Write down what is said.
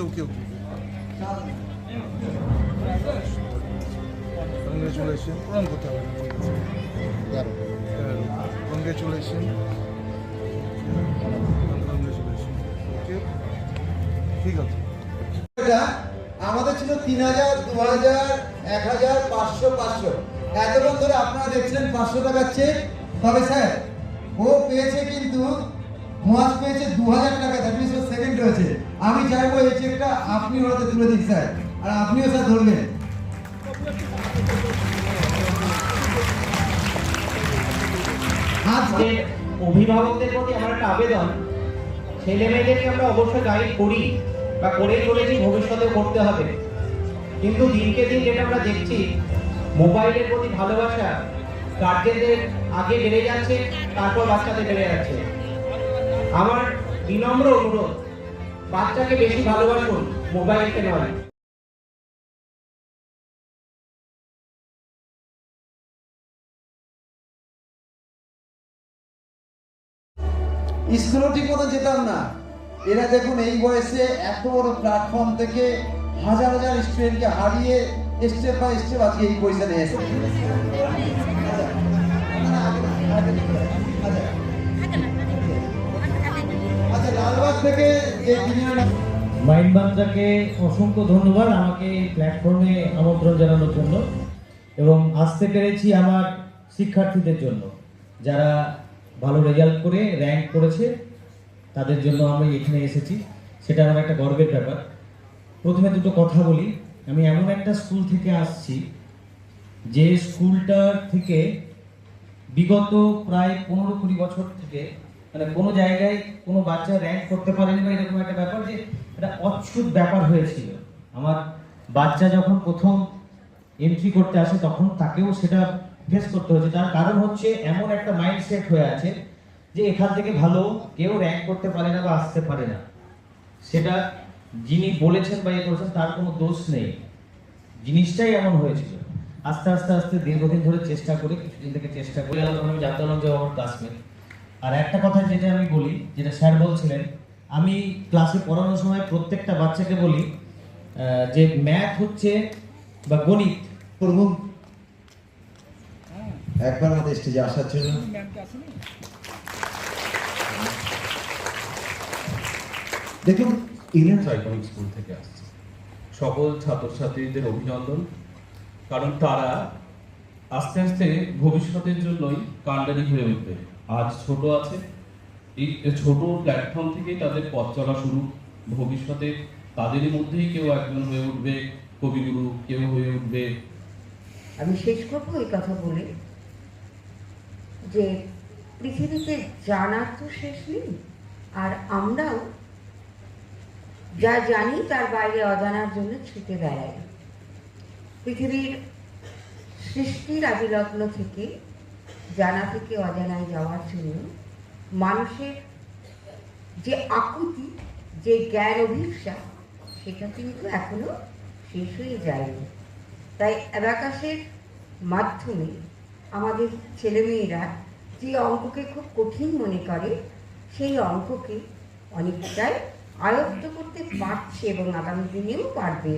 okay. Congratulations. Wrong kotha hobe na, thik ache. Congratulations. Congratulations. Okay. ঠিক আছে। এটা আমাদের ছিল 3000, 2000, 1000, 500, 500। এতক্ষণ ধরে আপনারা দেখছিলেন 500 টাকার চেক। তবে স্যার ও পেয়েছে কিন্তু মাস পেয়েছে 2000 টাকা, দ্যাট মিন্স ও সেকেন্ড হয়েছে। আমি চাইবো এই চেকটা আপনি ওর হাতে তুলে দিন স্যার, আর আপনিও স্যার ধরবেন। আজকে অভিভাবকদের প্রতি আমার একটা আবেদন, ছেলে মেয়েদেরকে আমরা অবশ্যই গাইড করি বা করেই চলেছি, ভবিষ্যতে করতে হবে, কিন্তু দিনকে দিন যেটা আমরা দেখছি মোবাইলের প্রতি ভালোবাসা গার্জেনদের আগে বেড়ে যাচ্ছে, তারপর বাচ্চাদের বেড়ে যাচ্ছে। আমার বিনম্র অনুরোধ, বাচ্চাকে বেশি ভালোবাসুন, মোবাইলকে নয়। স্কুলও ঠিক মতো যেতাম না, এরা দেখুন এই বয়সে এত বড় প্ল্যাটফর্ম থেকে হাজার হাজার স্টুডেন্টকে হারিয়ে স্টেপ বাই স্টেপ আজকে এই পয়সা নিয়ে এসেছে। আচ্ছা, লালবাগ থেকে যে মাইন্ড বাংলাকে অসংখ্য ধন্যবাদ আমাকে এই প্ল্যাটফর্মে আমন্ত্রণ জানানোর জন্য, এবং আসতে পেরেছি আমার শিক্ষার্থীদের জন্য যারা ভালো রেজাল্ট করে র্যাঙ্ক করেছে, তাদের জন্য আমি এখানে এসেছি। সেটা আমার একটা গর্বের ব্যাপার। প্রথমে দুটো কথা বলি, আমি এমন একটা স্কুল থেকে আসছি যে স্কুলটা থেকে বিগত প্রায় 15-20 বছর থেকে মানে কোনো জায়গায় কোনো বাচ্চা র্যাঙ্ক করতে পারেনি বা এরকম একটা ব্যাপার, যে একটা অদ্ভুত ব্যাপার হয়েছিল। আমার বাচ্চা যখন প্রথম এন্ট্রি করতে আসে তখন তাকেও সেটা ফেস করতে হয়েছে। তার কারণ হচ্ছে এমন একটা মাইন্ডসেট হয়ে আছে যে এখান থেকে ভালো কেউ র্যাঙ্ক করতে পারে না বা আসতে পারে না। সেটা যিনি বলেছেন বা ইয়ে করেছেন তার কোনো দোষ নেই, জিনিসটাই এমন হয়েছিল। আস্তে আস্তে আস্তে দীর্ঘদিন ধরে চেষ্টা করে, কিছুদিন থেকে চেষ্টা করে তখন আমি জানতে পারলাম যে আমার ক্লাসমেট। আর একটা কথা যেটা আমি বলি, যেটা স্যার বলছিলেন, আমি ক্লাসে পড়ানোর সময় প্রত্যেকটা বাচ্চাকে বলি যে ম্যাথ হচ্ছে বা গণিত প্রভু একবার আমাদের স্টেজে আসার জন্য। দেখুন, ইলিয়ন্স আইকনিক স্কুল থেকে আসছে সকল ছাত্রছাত্রীদের অভিনন্দন, কারণ তারা আস্তে আস্তে ভবিষ্যতের জন্যই কাণ্ডারি হয়ে উঠবে। আজ ছোট আছে, এই ছোট প্ল্যাটফর্ম থেকেই তাদের পথ চলা শুরু। ভবিষ্যতে তাদেরই মধ্যেই কেউ একজন হয়ে উঠবে কবিগুরু, কেউ হয়ে উঠবে। আমি শেষ করবো এই কথা বলে যে পৃথিবীতে জানার তো শেষ নেই, আর আমরাও যা জানি তার বাইরে অজানার জন্য ছুটে বেড়াই। পৃথিবীর সৃষ্টির আদিলগ্ন থেকে জানা থেকে অজানায় যাওয়ার জন্য মানুষের যে আকুতি, যে জ্ঞান অভিপ্সা, সেটা কিন্তু এখনো শেষ হয়ে যায়নি। তাই অ্যাবাকাসের মাধ্যমে আমাদের ছেলেমেয়েরা যে অঙ্ককে খুব কঠিন মনে করে, সেই অঙ্ককে অনেকটাই আয়ত্ত করতে পারছে এবং আগামী দিনেও পারবে।